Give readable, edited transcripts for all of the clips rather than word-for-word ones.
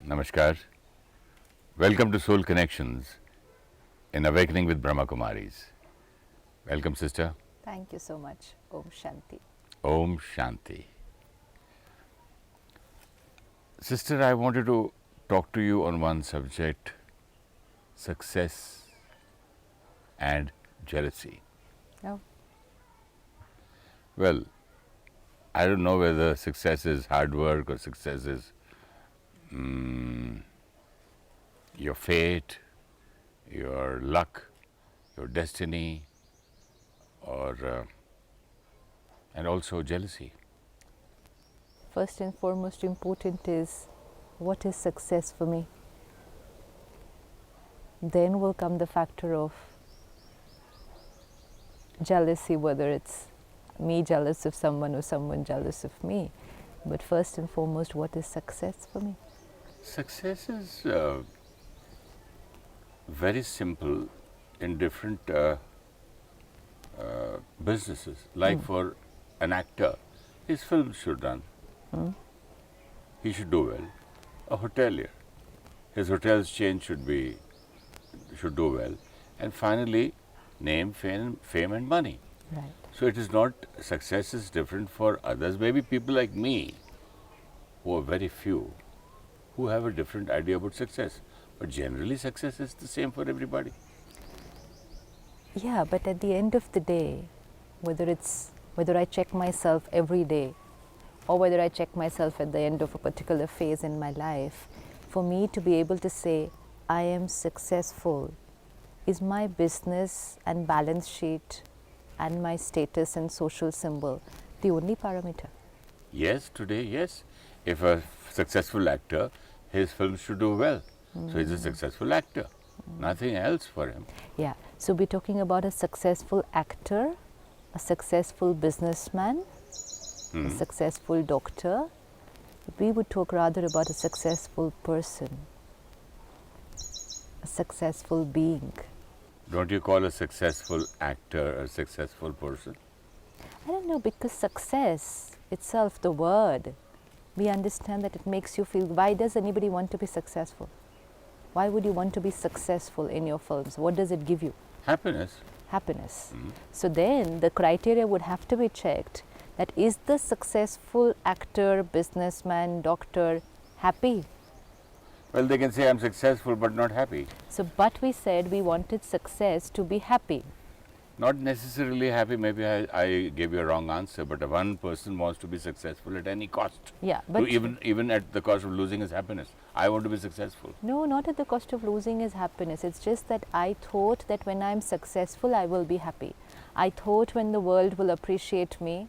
Namaskar. Welcome to Soul Connections in Awakening with Brahma Kumaris. Welcome, sister. Thank you so much. Om Shanti. Om Shanti. Sister, I wanted to talk to you on one subject, success and jealousy. Oh, Well, I don't know whether success is hard work or success is your fate, your luck, your destiny, or and also jealousy. first and foremost important is what is success for me? Then will come the factor of jealousy, whether it's me jealous of someone or someone jealous of me. But first and foremost, what is success for me? Success is very simple in different businesses. Like for an actor, his film should run. He should do well. A hotelier, his hotel's chain should do well. And finally, name, fame and money. Right. So it is not, success is different for others. Maybe people like me, who are very few, who have a different idea about success. But generally success is the same for everybody. Yeah, but at the end of the day, whether I check myself every day or whether I check myself at the end of a particular phase in my life, for me to be able to say I am successful, is my business and balance sheet and my status and social symbol the only parameter? Yes, today, yes. If a successful actor, his films should do well. So he's a successful actor. Nothing else for him. Yeah, so we're talking about a successful actor, a successful businessman, a successful doctor. We would talk rather about a successful person, a successful being. Don't you call a successful actor a successful person? I don't know, because success itself, the word, we understand that it makes you feel, why does anybody want to be successful? Why would you want to be successful in your films? What does it give you? Happiness. Happiness. So then the criteria would have to be checked, that is the successful actor, businessman, doctor happy? Well, they can say I'm successful but not happy. So, but we said we wanted success to be happy. Not necessarily happy, maybe I gave you a wrong answer, but one person wants to be successful at any cost. Yeah, but even at the cost of losing his happiness. I want to be successful. no, not at the cost of losing his happiness. It's just that I thought that when I'm successful, I will be happy. I thought when the world will appreciate me,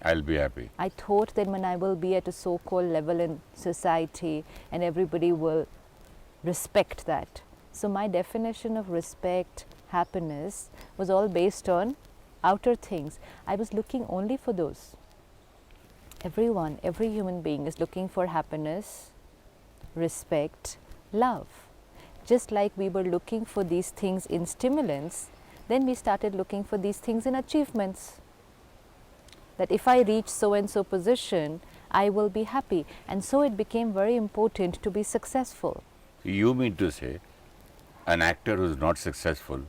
I'll be happy. I thought that when I will be at a so-called level in society and everybody will respect that. So my definition of respect, happiness was all based on outer things. I was looking only for those. Everyone, every human being is looking for happiness, respect, love. Just like we were looking for these things in stimulants, then we started looking for these things in achievements. That if I reach so and so position, I will be happy. And so it became very important to be successful. You mean to say an actor who is not successful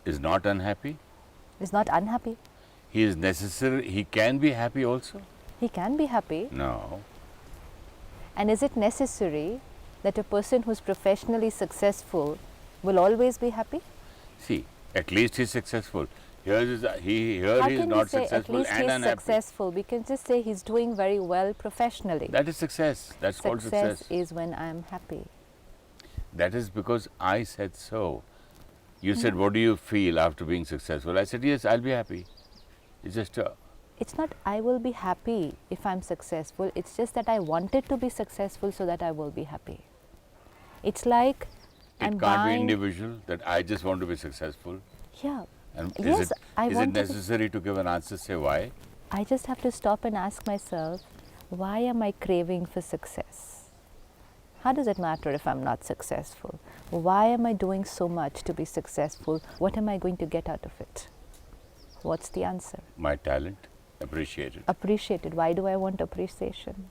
is not unhappy? Is not unhappy. He is necessary, he can be happy also? He can be happy. No. And is it necessary that a person who is professionally successful will always be happy? See, at least he's successful. Here he is How not can we say at successful least and he's unhappy. successful? We can just say he's doing very well professionally. That is success. That's called success. is when I am happy. That is because I said so. You said, what do you feel after being successful? I said, yes, I'll be happy. It's just It's not I will be happy if I'm successful. It's just that I wanted to be successful so that I will be happy. It's like I'm it can't buying. be individual that I just want to be successful. Yeah. And Yes, is I it want to be- necessary to give an answer, say why? I just have to stop and ask myself, why am I craving for success? How does it matter if I'm not successful? Why am I doing so much to be successful? What am I going to get out of it? What's the answer? My talent, appreciated. Appreciated. Why do I want appreciation?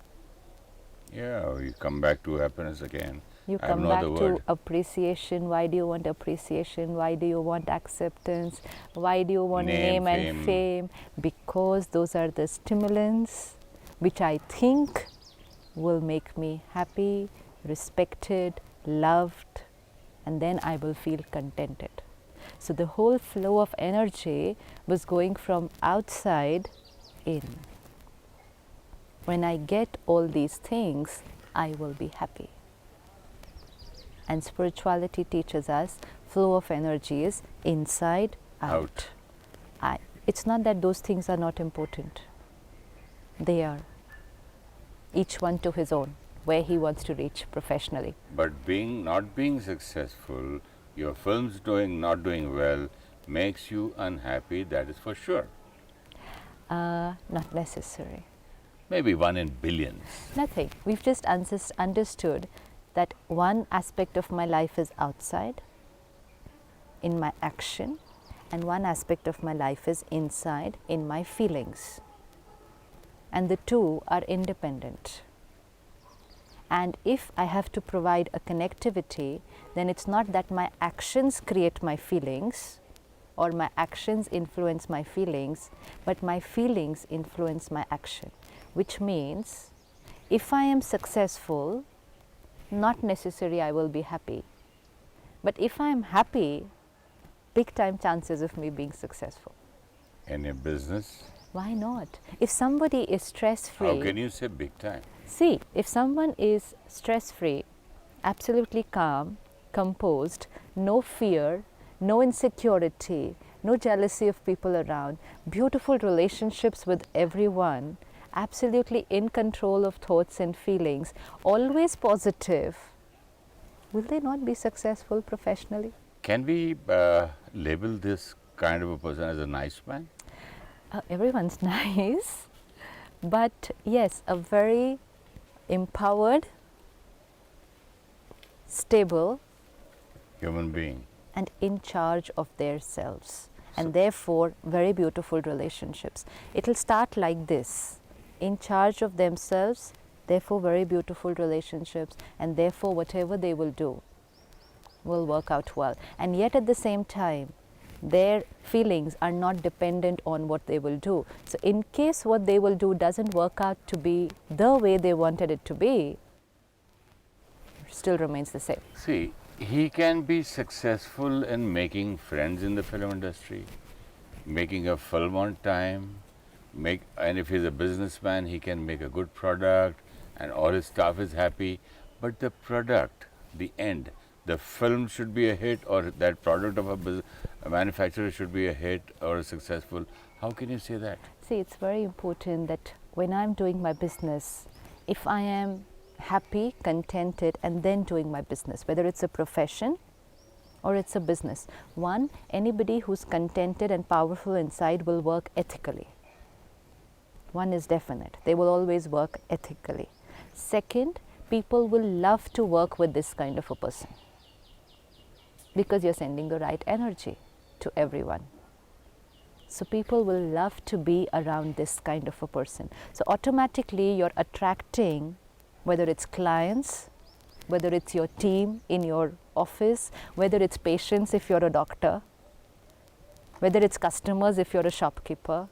Yeah, you come back to happiness again. You I have come no back other to word. appreciation. Why do you want appreciation? Why do you want acceptance? Why do you want Name, name and fame. fame? Because those are the stimulants which I think will make me happy, respected, loved, and then I will feel contented. So the whole flow of energy was going from outside in. When I get all these things, I will be happy. And spirituality teaches us flow of energy is inside out. It's not that those things are not important. They are. Each one to his own, where he wants to reach professionally. But not being successful, your film's not doing well, makes you unhappy, that is for sure. Not necessary. Maybe one in billions. Nothing. We've just understood that one aspect of my life is outside, in my action, and one aspect of my life is inside, in my feelings. And the two are independent. And if I have to provide a connectivity, then it's not that my actions create my feelings or my actions influence my feelings, but my feelings influence my action. Which means if I am successful, not necessarily I will be happy. But if I am happy, big time chances of me being successful. In a business, Why not? If somebody is stress free. how can you say big time? See, if someone is stress free, absolutely calm, composed, no fear, no insecurity, no jealousy of people around, beautiful relationships with everyone, absolutely in control of thoughts and feelings, always positive, will they not be successful professionally? Can we label this kind of a person as a nice man? Everyone's nice, but yes, a very empowered, stable, Human being. and in charge of their selves, and therefore very beautiful relationships. It will start like this: in charge of themselves, therefore very beautiful relationships, and therefore whatever they will do will work out well. And yet at the same time, their feelings are not dependent on what they will do. So in case what they will do doesn't work out to be the way they wanted it to be, it still remains the same. See, he can be successful in making friends in the film industry, making a film on time, and if he's a businessman, he can make a good product and all his staff is happy. But the product, the end, the film should be a hit, or that product of a manufacturer should be a hit or successful. How can you say that? See, it's very important that when I'm doing my business, if I am happy, contented, and then doing my business, whether it's a profession or it's a business. One, anybody who's contented and powerful inside will work ethically. One is definite. They will always work ethically. Second, people will love to work with this kind of a person because you're sending the right energy to everyone. So people will love to be around this kind of a person. So automatically you're attracting, whether it's clients, whether it's your team in your office, whether it's patients if you're a doctor, whether it's customers if you're a shopkeeper,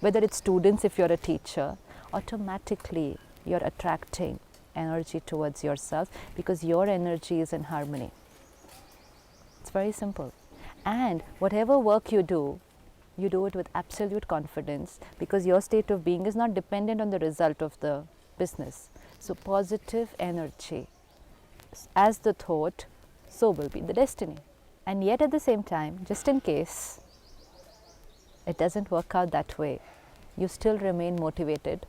whether it's students if you're a teacher, automatically you're attracting energy towards yourself because your energy is in harmony. It's very simple. And whatever work you do it with absolute confidence because your state of being is not dependent on the result of the business. So positive energy, as the thought, so will be the destiny. And yet at the same time, just in case it doesn't work out that way, you still remain motivated,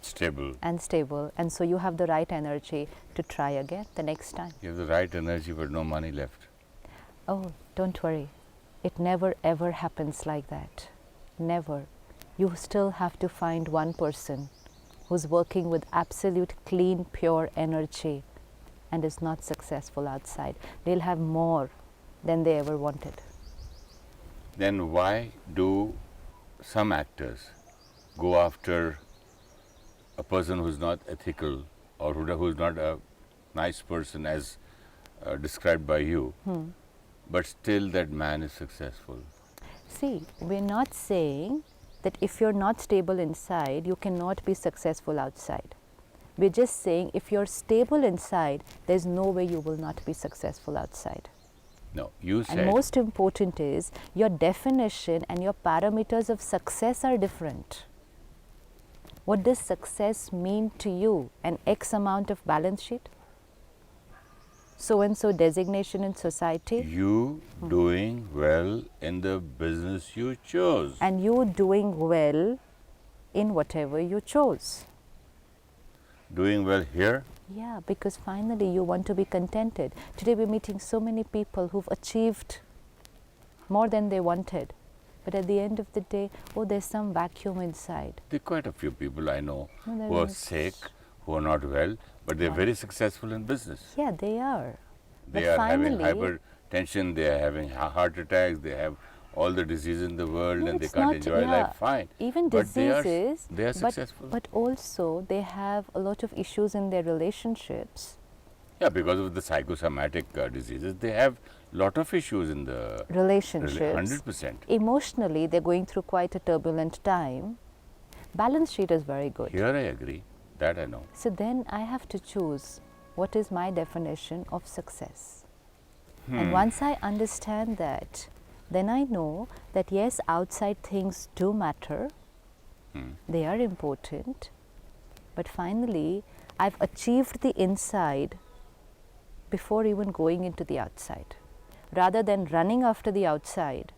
Stable. and stable, and so you have the right energy to try again the next time. You have the right energy but no money left. Oh, don't worry. It never ever happens like that. Never. You still have to find one person who's working with absolute clean, pure energy and is not successful outside. They'll have more than they ever wanted. Then why do some actors go after a person who's not ethical or who's not a nice person as described by you, but still that man is successful. See, we're not saying that if you're not stable inside, you cannot be successful outside. We're just saying if you're stable inside, there's no way you will not be successful outside. No, you And said most important is your definition and your parameters of success are different. What does success mean to you? An X amount of balance sheet? So and so designation in society? you doing well in the business you chose. And you doing well in whatever you chose. Doing well here, Yeah, because finally you want to be contented. Today we're meeting so many people who've achieved more than they wanted. But at the end of the day, oh, there's some vacuum inside. there are quite a few people I know No, there who are is. sick, who are not well, but they're very successful in business. Yeah, they are. They But are having finally- hypertension, they are having heart attacks, they have all the diseases in the world No, and they it's can't not- enjoy yeah, life fine. Even But they are diseases, successful. but also they have a lot of issues in their relationships. Yeah, because of the psychosomatic diseases, they have lot of issues in the Relationships. 100%. Emotionally, they're going through quite a turbulent time. Balance sheet is very good. Here I agree, that I know. So then I have to choose what is my definition of success. And once I understand that, then I know that yes, outside things do matter, they are important, but finally I've achieved the inside before even going into the outside, rather than running after the outside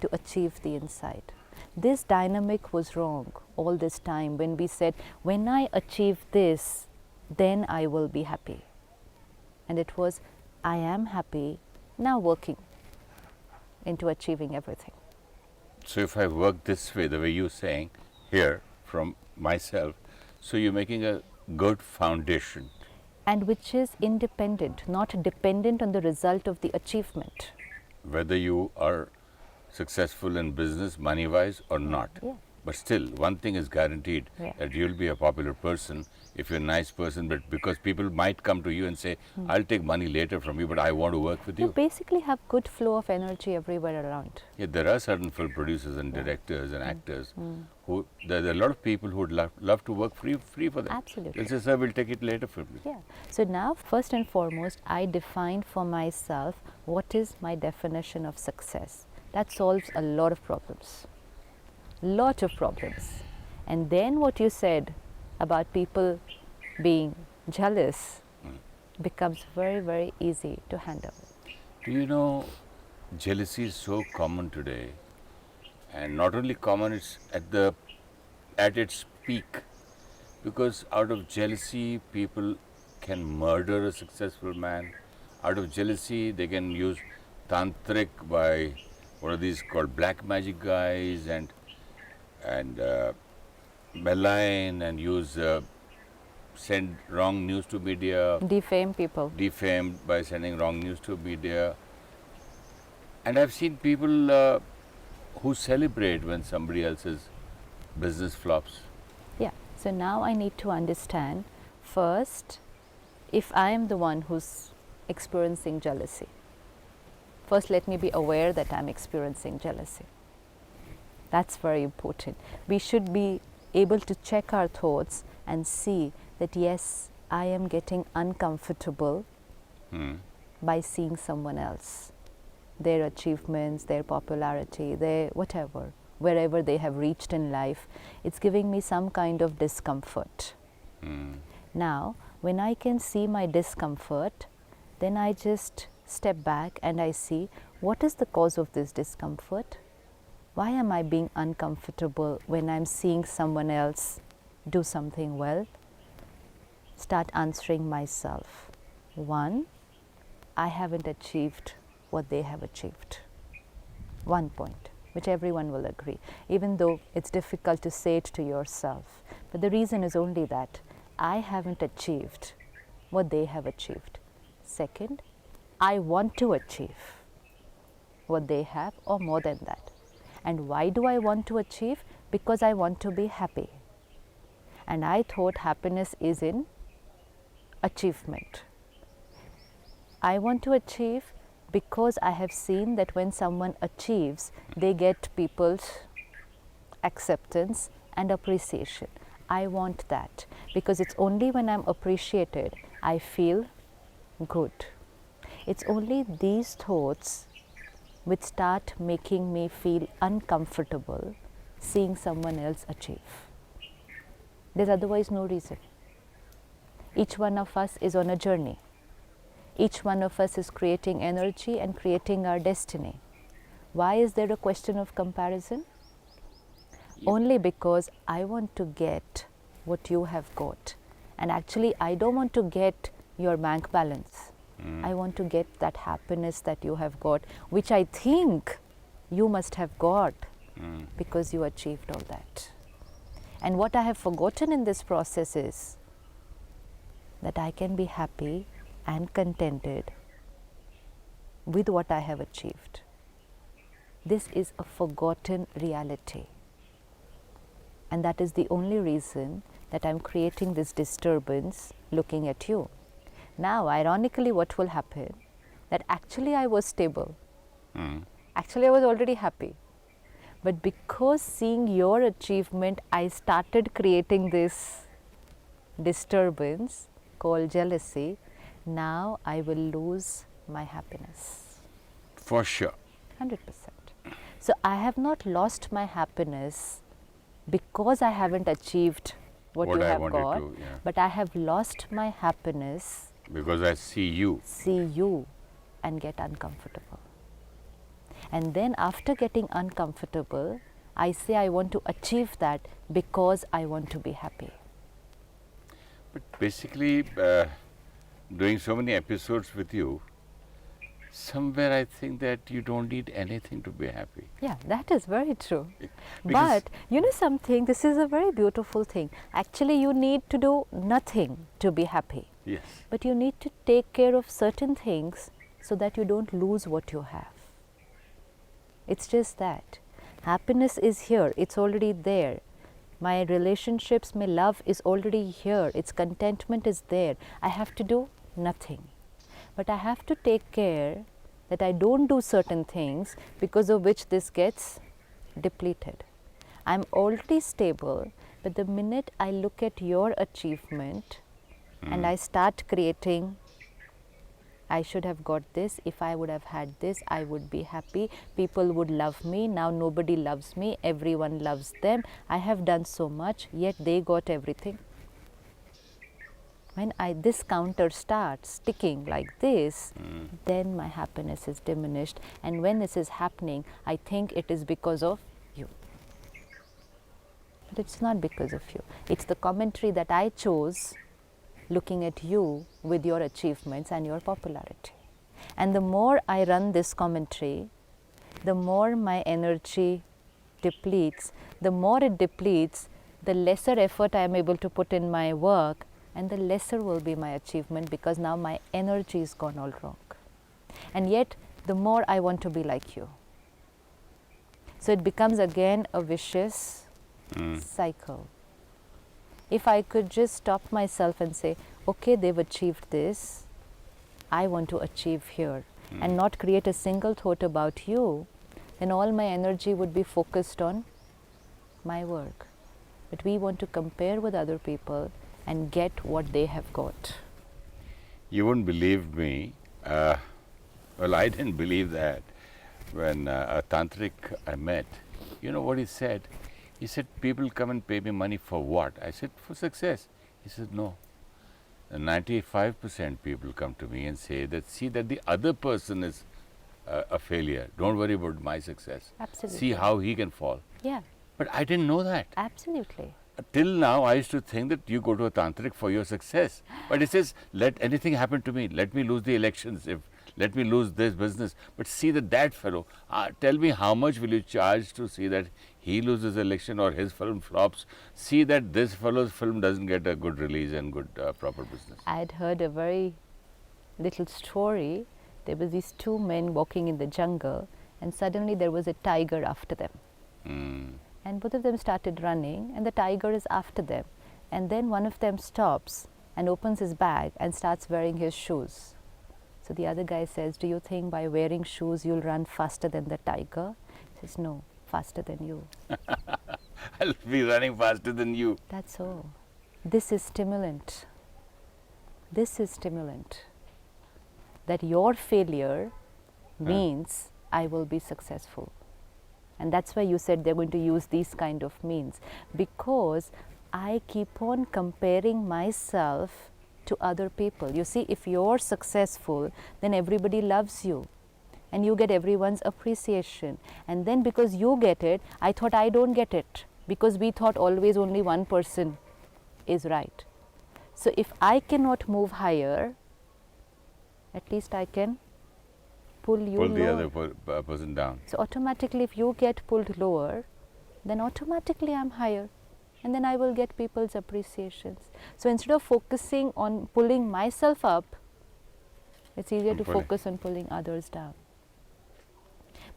to achieve the inside. This dynamic was wrong all this time when we said, when I achieve this, then I will be happy. And it was, I am happy, now working into achieving everything. So if I work this way, the way you're saying here from myself, so you're making a good foundation. And which is independent, not dependent on the result of the achievement. Whether you are successful in business, money-wise or not. Yeah. But still, one thing is guaranteed, Yeah. that you'll be a popular person if you're a nice person, but because people might come to you and say, I'll take money later from you, but I want to work with You you. basically have good flow of energy everywhere around. Yeah, there are certain film producers and directors and actors who, there are a lot of people who would love to work free for them. Absolutely. They'll say, sir, we'll take it later from you. Yeah. So now, first and foremost, I define for myself what is my definition of success. That solves a lot of problems. Lot of problems. And then what you said about people being jealous becomes very, very easy to handle. Do you know, jealousy is so common today, and not only common, it's at its peak, because out of jealousy, people can murder a successful man. Out of jealousy, they can use tantric by what are these called, black magic guys, and malign and use send wrong news to media. Defame people. Defamed by sending wrong news to media. And I've seen people who celebrate when somebody else's business flops. Yeah. So now I need to understand first, if I am the one who's experiencing jealousy. First, let me be aware that I'm experiencing jealousy. That's very important. We should be able to check our thoughts and see that yes, I am getting uncomfortable by seeing someone else, their achievements, their popularity, their whatever, wherever they have reached in life. It's giving me some kind of discomfort. Now, when I can see my discomfort, then I just step back and I see what is the cause of this discomfort. Why am I being uncomfortable when I'm seeing someone else do something well? Start answering myself. 1, I haven't achieved what they have achieved. 1 point, which everyone will agree, even though it's difficult to say it to yourself. But the reason is only that I haven't achieved what they have achieved. 2nd, I want to achieve what they have or more than that. And why do I want to achieve? Because I want to be happy. And I thought happiness is in achievement. I want to achieve because I have seen that when someone achieves, they get people's acceptance and appreciation. I want that because it's only when I'm appreciated I feel good. It's only these thoughts which start making me feel uncomfortable seeing someone else achieve. There's otherwise no reason. Each one of us is on a journey. Each one of us is creating energy and creating our destiny. Why is there a question of comparison? Only because I want to get what you have got. And actually, I don't want to get your bank balance. I want to get that happiness that you have got, which I think you must have got because you achieved all that. And what I have forgotten in this process is that I can be happy and contented with what I have achieved. This is a forgotten reality. And that is the only reason that I'm creating this disturbance looking at you. Now, ironically, what will happen? That actually I was stable. Actually, I was already happy. But because seeing your achievement, I started creating this disturbance called jealousy. Now I will lose my happiness. For sure. 100%. So I have not lost my happiness because I haven't achieved what you I have wanted got, to, yeah. but I have lost my happiness, Because I see you. and get uncomfortable. And then after getting uncomfortable, I say I want to achieve that because I want to be happy. But basically, doing so many episodes with you, somewhere I think that you don't need anything to be happy. Yeah, that is very true. Because- But you know something, this is a very beautiful thing. Actually, you need to do nothing to be happy. Yes. But you need to take care of certain things so that you don't lose what you have. It's just that. Happiness is here, it's already there. My relationships, my love is already here, its contentment is there. I have to do nothing. But I have to take care that I don't do certain things because of which this gets depleted. I'm already stable, but the minute I look at your achievement and I start creating, I should have got this, if I would have had this, I would be happy, people would love me, now nobody loves me, everyone loves them, I have done so much, yet they got everything. When this counter starts ticking like this, then my happiness is diminished. And when this is happening, I think it is because of you. But it's not because of you. It's the commentary that I chose looking at you with your achievements and your popularity. And the more I run this commentary, the more my energy depletes. The more it depletes, the lesser effort I am able to put in my work, and the lesser will be my achievement because now my energy is gone all wrong. And yet, the more I want to be like you. So it becomes again a vicious cycle. If I could just stop myself and say, okay, they've achieved this, I want to achieve here, and not create a single thought about you, then all my energy would be focused on my work. But we want to compare with other people and get what they have got. You wouldn't believe me. Well, I didn't believe that when a tantric I met. You know what he said? He said, people come and pay me money for what? I said, for success. He said, no. 95% people come to me and say that, see that the other person is a failure. Don't worry about my success. Absolutely. See how he can fall. Yeah, But I didn't know that. absolutely. Till now, I used to think that you go to a tantric for your success. But he says, let anything happen to me. Let me lose the elections. Let me lose this business. But see that fellow, tell me how much will you charge to see that he loses election or his film flops. See that this fellow's film doesn't get a good release and good proper business. I had heard a very little story. There were these two men walking in the jungle, and suddenly there was a tiger after them. And both of them started running, and the tiger is after them. And then one of them stops and opens his bag and starts wearing his shoes. So the other guy says, do you think by wearing shoes you'll run faster than the tiger? He says, no, faster than you. I'll be running faster than you. That's all. This is stimulant. This is stimulant. That your failure means I will be successful. And that's why you said they're going to use these kind of means. Because I keep on comparing myself to other people. You see, if you're successful, then everybody loves you. And you get everyone's appreciation. And then because you get it, I thought I don't get it. Because we thought always only one person is right. So if I cannot move higher, at least I can pull you Pull lower. the other person down. So automatically if you get pulled lower, then automatically I'm higher. And then I will get people's appreciations. So instead of focusing on pulling myself up, it's easier to focus on pulling others down.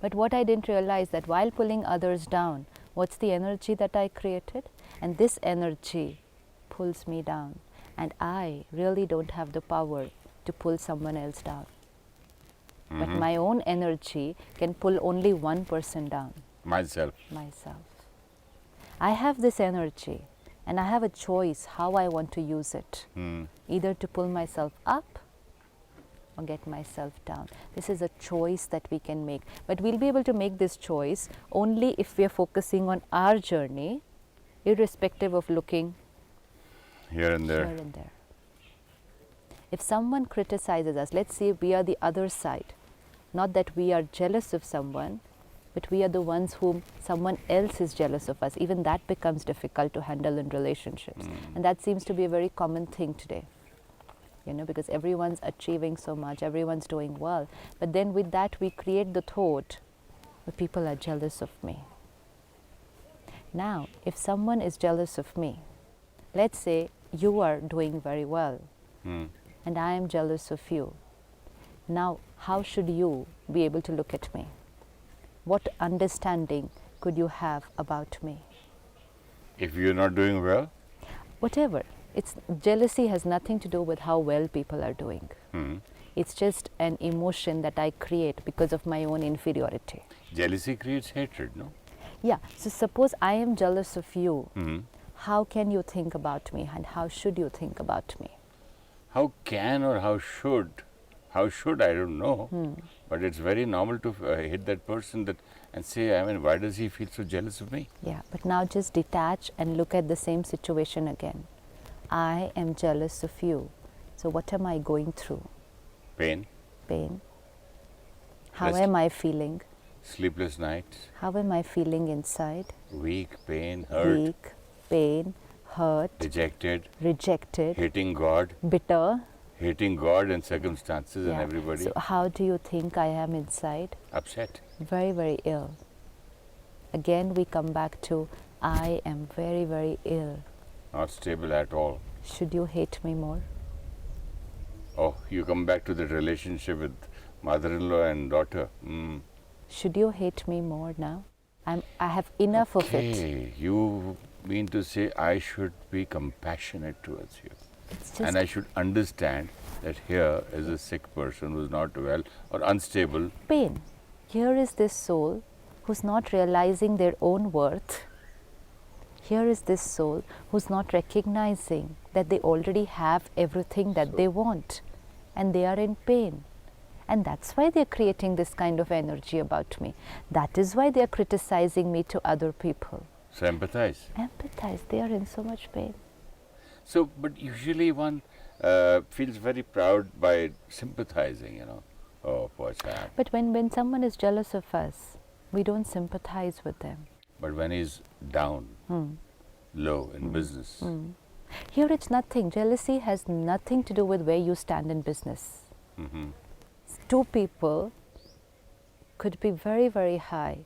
But what I didn't realize that while pulling others down, what's the energy that I created? And this energy pulls me down. And I really don't have the power to pull someone else down. But my own energy can pull only one person down. Myself. Myself. I have this energy and I have a choice how I want to use it. Either to pull myself up or get myself down. This is a choice that we can make. But we'll be able to make this choice only if we are focusing on our journey, irrespective of looking Here and there. here and there. If someone criticizes us, let's say we are the other side, not that we are jealous of someone, but we are the ones whom someone else is jealous of us. Even that becomes difficult to handle in relationships. And that seems to be a very common thing today. You know, because everyone's achieving so much, everyone's doing well. But then with that we create the thought that people are jealous of me. Now, if someone is jealous of me, let's say you are doing very well and I am jealous of you. Now, how should you be able to look at me? What understanding could you have about me? If you're not doing well, Whatever. Jealousy has nothing to do with how well people are doing. It's just an emotion that I create because of my own inferiority. jealousy creates hatred, no? Yeah, so suppose I am jealous of you. How can you think about me and how should you think about me? How can or how should I don't know, but it's very normal to hit that person and say, I mean, why does he feel so jealous of me? Yeah, but now just detach and look at the same situation again. I am jealous of you. So what am I going through? Pain, Pain. How Rest. am I feeling? sleepless nights, How am I feeling inside? weak, pain, hurt, Weak, pain, hurt, rejected, rejected, hating God and circumstances and Yeah. everybody, So how do you think I am inside? upset. Very, very ill. Again, we come back to I am very, very ill. Not stable at all. Should you hate me more? Oh, you come back to that relationship with mother-in-law and daughter. Should you hate me more now? I have enough of it. Okay, you mean to say I should be compassionate towards you. It's just And I should understand that here is a sick person who's not well or unstable. pain. Here is this soul who's not realizing their own worth. Here is this soul who's not recognizing that they already have everything that they want and they are in pain. And that's why they're creating this kind of energy about me. That is why they're criticizing me to other people. So empathize. Empathize, they are in so much pain. So, but usually one feels very proud by sympathizing, you know. Oh, poor chap. But when someone is jealous of us, we don't sympathize with them. But when he's down, low in business, Here it's nothing. Jealousy has nothing to do with where you stand in business. Two people could be very, very high.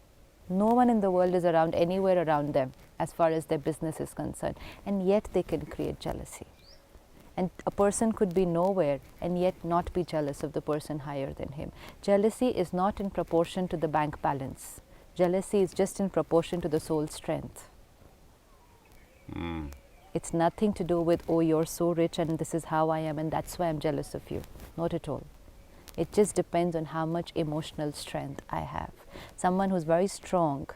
No one in the world is around, anywhere around them as far as their business is concerned. And yet they can create jealousy. And a person could be nowhere and yet not be jealous of the person higher than him. Jealousy is not in proportion to the bank balance. Jealousy is just in proportion to the soul's strength. It's nothing to do with, oh, you're so rich and this is how I am and that's why I'm jealous of you. Not at all. It just depends on how much emotional strength I have. Someone who's very strong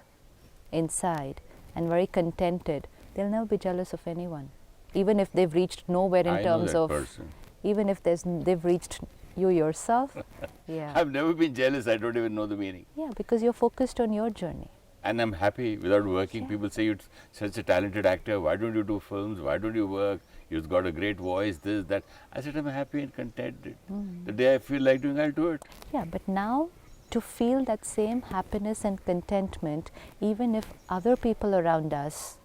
inside and very contented, they'll never be jealous of anyone. Even if they've reached nowhere in I know terms that of, person. even if they've reached you yourself. Yeah. I've never been jealous. I don't even know the meaning. Yeah, because you're focused on your journey. And I'm happy without working. Yeah. People say you're such a talented actor. Why don't you do films? Why don't you work? You've got a great voice, this, that. I said, I'm happy and contented. The day I feel like doing, I'll do it. Yeah, but now to feel that same happiness and contentment, even if other people around us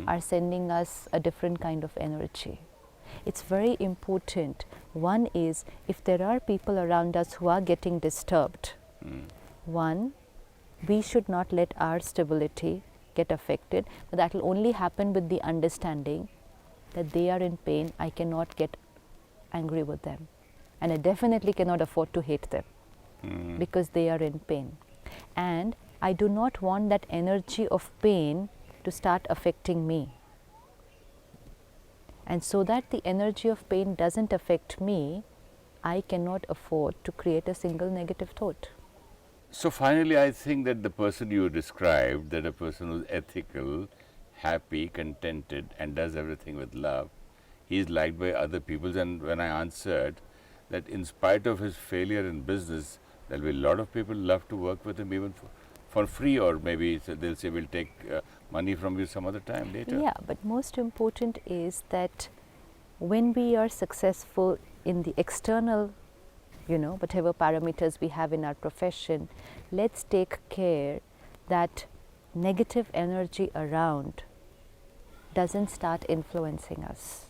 are sending us a different kind of energy. It's very important. One is, if there are people around us who are getting disturbed, one, we should not let our stability get affected, but that will only happen with the understanding that they are in pain. I cannot get angry with them, and I definitely cannot afford to hate them because they are in pain. And I do not want that energy of pain to start affecting me. And so that the energy of pain doesn't affect me, I cannot afford to create a single negative thought. So finally, I think that the person you described, that a person who's ethical, happy, contented, and does everything with love, he is liked by other people. And when I answered that in spite of his failure in business, there'll be a lot of people love to work with him even for free, or maybe they'll say, we'll take money from you some other time later. Yeah, but most important is that when we are successful in the external, whatever parameters we have in our profession, let's take care that negative energy around doesn't start influencing us.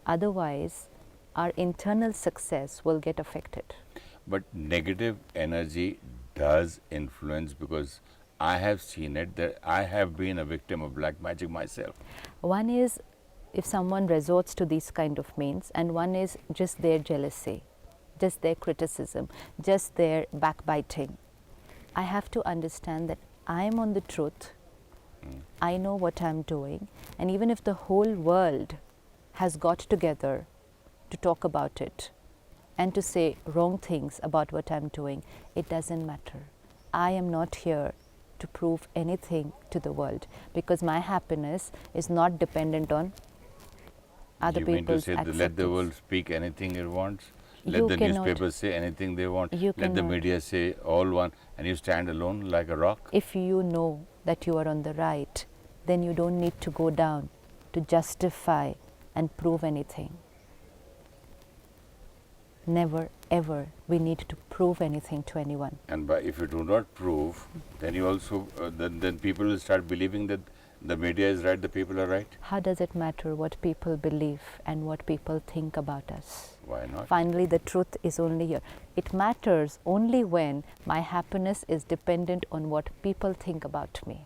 Otherwise, our internal success will get affected. But negative energy does influence, because I have seen it, that I have been a victim of black magic myself. One is if someone resorts to these kind of means, and one is just their jealousy, just their criticism, just their backbiting. I have to understand that I am on the truth. I know what I'm doing, and even if the whole world has got together to talk about it and to say wrong things about what I'm doing, it doesn't matter. I am not here to prove anything to the world, because my happiness is not dependent on other You mean to people's say acceptance. let the world speak anything it wants? Let You the cannot. newspapers say anything they want? You Let the cannot. media say all one, and you stand alone like a rock? If you know that you are on the right, then you don't need to go down to justify and prove anything. Never ever we need to prove anything to anyone. And if you do not prove, then you also then people will start believing that the media is right, the people are right. How does it matter what people believe and what people think about us? Why not? Finally, the truth is only here. It matters only when my happiness is dependent on what people think about me.